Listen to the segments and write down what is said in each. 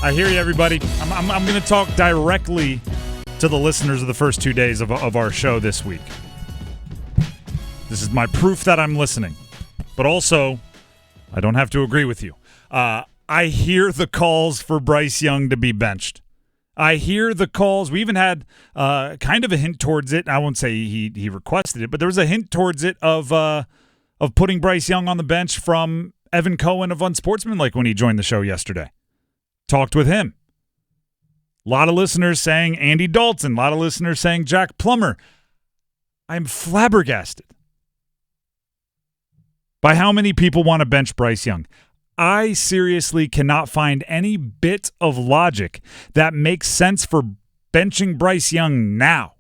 I hear you, everybody. I'm going to talk directly to the listeners of the first 2 days of our show this week. This is my proof that I'm listening. But also, I don't have to agree with you. I hear the calls for Bryce Young to be benched. I hear the calls. We even had kind of a hint towards it. I won't say he requested it, but there was a hint towards it of putting Bryce Young on the bench from Evan Cohen of Unsportsmanlike when he joined the show yesterday. Talked with him. A lot of listeners saying Andy Dalton. A lot of listeners saying Jack Plummer. I'm flabbergasted by how many people want to bench Bryce Young. I seriously cannot find any bit of logic that makes sense for benching Bryce Young now.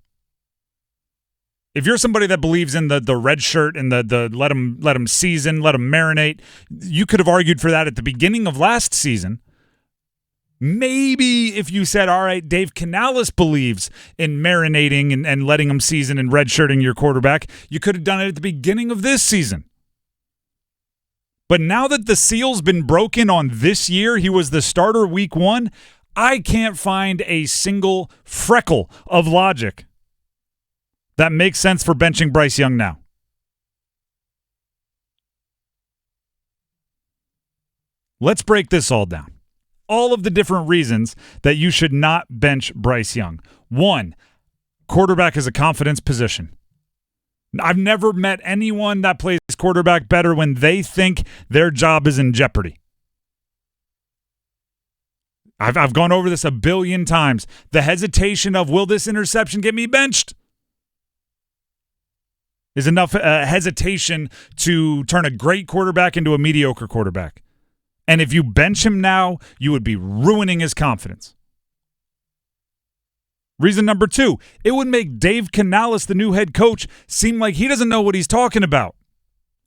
If you're somebody that believes in the red shirt and the let him season, let him marinate, you could have argued for that at the beginning of last season. Maybe if you said, all right, Dave Canales believes in marinating and letting him season and redshirting your quarterback, you could have done it at the beginning of this season. But now that the seal's been broken on this year, he was the starter week 1, I can't find a single freckle of logic that makes sense for benching Bryce Young now. Let's break this all down. All of the different reasons that you should not bench Bryce Young. 1, quarterback is a confidence position. I've never met anyone that plays quarterback better when they think their job is in jeopardy. I've gone over this a billion times. The hesitation of, will this interception get me benched? Is enough hesitation to turn a great quarterback into a mediocre quarterback. And if you bench him now, you would be ruining his confidence. Reason number 2, it would make Dave Canales, the new head coach, seem like he doesn't know what he's talking about.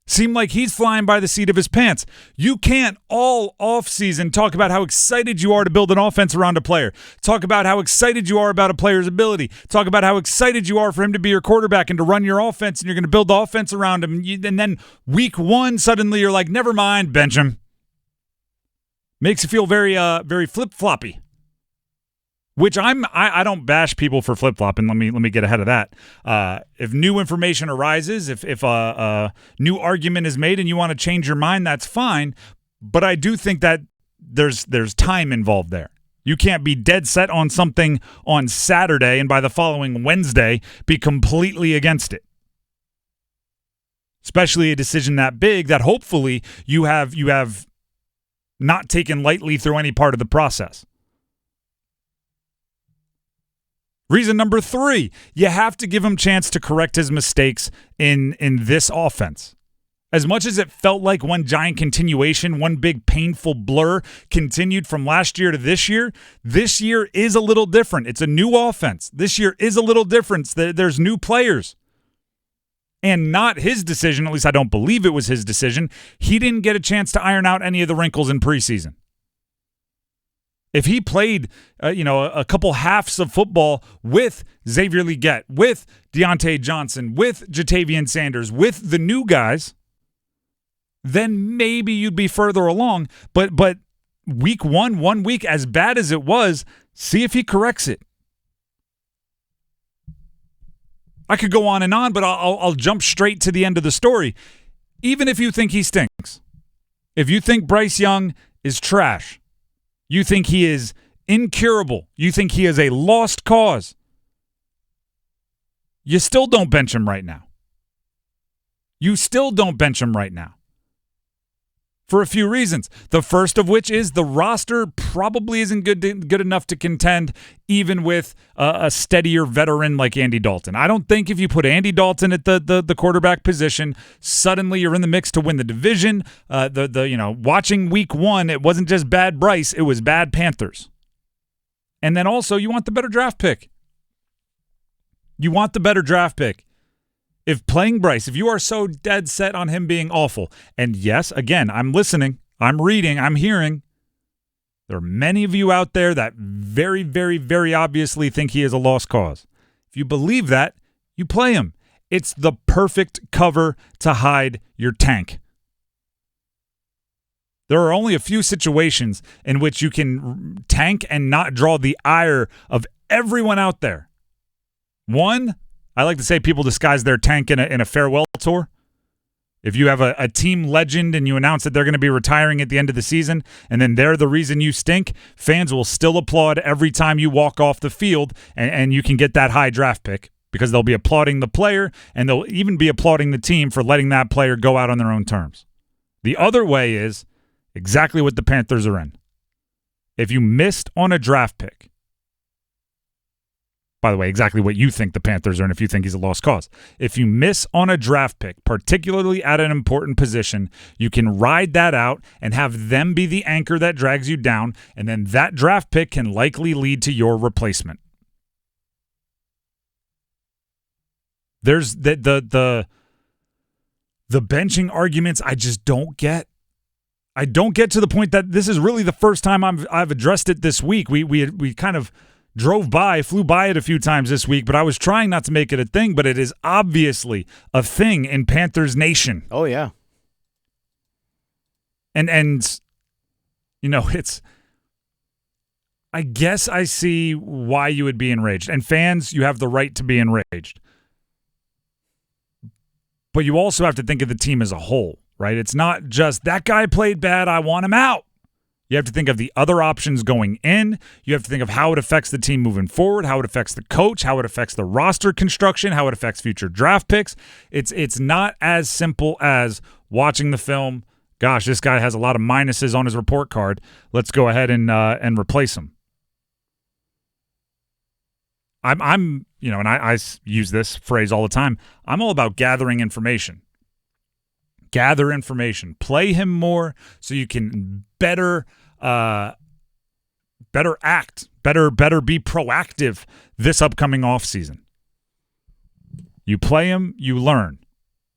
Seem like he's flying by the seat of his pants. You can't all offseason talk about how excited you are to build an offense around a player. Talk about how excited you are about a player's ability. Talk about how excited you are for him to be your quarterback and to run your offense, and you're going to build the offense around him. And then week 1, suddenly you're like, never mind, bench him. Makes you feel very flip-floppy. Which I don't bash people for flip-flopping. Let me get ahead of that. If new information arises, if a new argument is made and you want to change your mind, that's fine. But I do think that there's time involved there. You can't be dead set on something on Saturday and by the following Wednesday be completely against it. Especially a decision that big that hopefully you have not taken lightly through any part of the process. Reason number 3, you have to give him a chance to correct his mistakes in this offense. As much as it felt like one giant continuation, one big painful blur continued from last year to this year is a little different. It's a new offense. This year is a little different. There's new players. And not his decision, at least I don't believe it was his decision. He didn't get a chance to iron out any of the wrinkles in preseason. If he played, a couple halves of football with Xavier Legette, with Deontay Johnson, with Jadeveon Sanders, with the new guys, then maybe you'd be further along. But week 1 week, as bad as it was, see if he corrects it. I could go on, but I'll jump straight to the end of the story. Even if you think he stinks, if you think Bryce Young is trash, you think he is incurable, you think he is a lost cause, you still don't bench him right now. You still don't bench him right now. For a few reasons. The first of which is the roster probably isn't good enough to contend even with a steadier veteran like Andy Dalton. I don't think if you put Andy Dalton at the quarterback position, suddenly you're in the mix to win the division. Watching week 1, it wasn't just bad Bryce, it was bad Panthers. And then also you want the better draft pick. If playing Bryce, if you are so dead set on him being awful, and yes, again, I'm listening, I'm reading, I'm hearing, there are many of you out there that very, very, very obviously think he is a lost cause. If you believe that, you play him. It's the perfect cover to hide your tank. There are only a few situations in which you can tank and not draw the ire of everyone out there. One, I like to say people disguise their tank in a farewell tour. If you have a team legend and you announce that they're going to be retiring at the end of the season, and then they're the reason you stink, fans will still applaud every time you walk off the field, and you can get that high draft pick because they'll be applauding the player, and they'll even be applauding the team for letting that player go out on their own terms. The other way is exactly what the Panthers are in. If you missed on a draft pick, by the way, exactly what you think the Panthers are in if you think he's a lost cause. If you miss on a draft pick, particularly at an important position, you can ride that out and have them be the anchor that drags you down, and then that draft pick can likely lead to your replacement. There's the benching arguments I just don't get. I don't get to the point that this is really the first time I've addressed it this week. We kind of flew by it a few times this week, but I was trying not to make it a thing, but it is obviously a thing in Panthers Nation. Oh, yeah. And you know, I guess I see why you would be enraged. And fans, you have the right to be enraged. But you also have to think of the team as a whole, right? It's not just that guy played bad, I want him out. You have to think of the other options going in. You have to think of how it affects the team moving forward, how it affects the coach, how it affects the roster construction, how it affects future draft picks. It's not as simple as watching the film. Gosh, this guy has a lot of minuses on his report card. Let's go ahead and replace him. I'm and I use this phrase all the time. I'm all about gathering information. Gather information. Play him more so you can better act, better be proactive this upcoming offseason. You play him, you learn.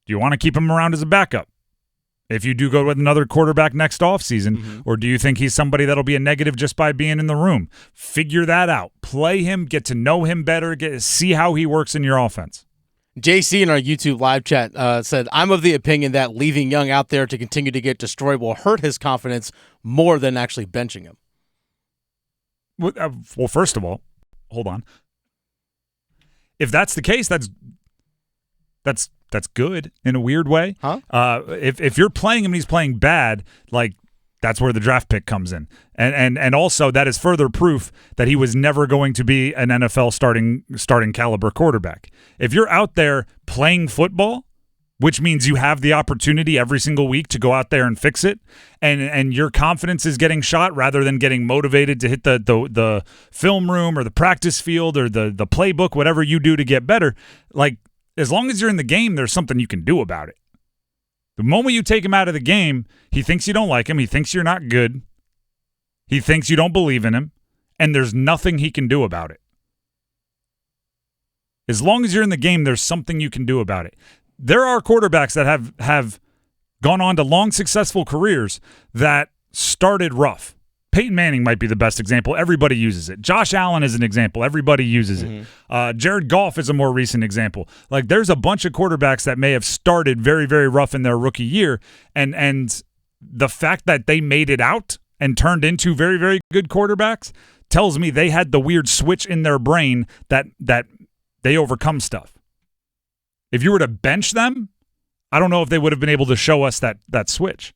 Do you want to keep him around as a backup? If you do go with another quarterback next offseason, or do you think he's somebody that'll be a negative just by being in the room? Figure that out. Play him, get to know him better, see how he works in your offense. JC in our YouTube live chat said, I'm of the opinion that leaving Young out there to continue to get destroyed will hurt his confidence more than actually benching him. Well, first of all, hold on. If that's the case, that's good in a weird way. Huh? If you're playing him and he's playing bad, like, that's where the draft pick comes in. And also that is further proof that he was never going to be an NFL starting caliber quarterback. If you're out there playing football, which means you have the opportunity every single week to go out there and fix it, and your confidence is getting shot rather than getting motivated to hit the film room or the practice field or the playbook, whatever you do to get better, like, as long as you're in the game, there's something you can do about it. The moment you take him out of the game, he thinks you don't like him. He thinks you're not good. He thinks you don't believe in him, and there's nothing he can do about it. As long as you're in the game, there's something you can do about it. There are quarterbacks that have gone on to long, successful careers that started rough. Peyton Manning might be the best example. Everybody uses it. Josh Allen is an example. Everybody uses it. Jared Goff is a more recent example. Like, there's a bunch of quarterbacks that may have started very, very rough in their rookie year, and the fact that they made it out and turned into very, very good quarterbacks tells me they had the weird switch in their brain that they overcome stuff. If you were to bench them, I don't know if they would have been able to show us that switch.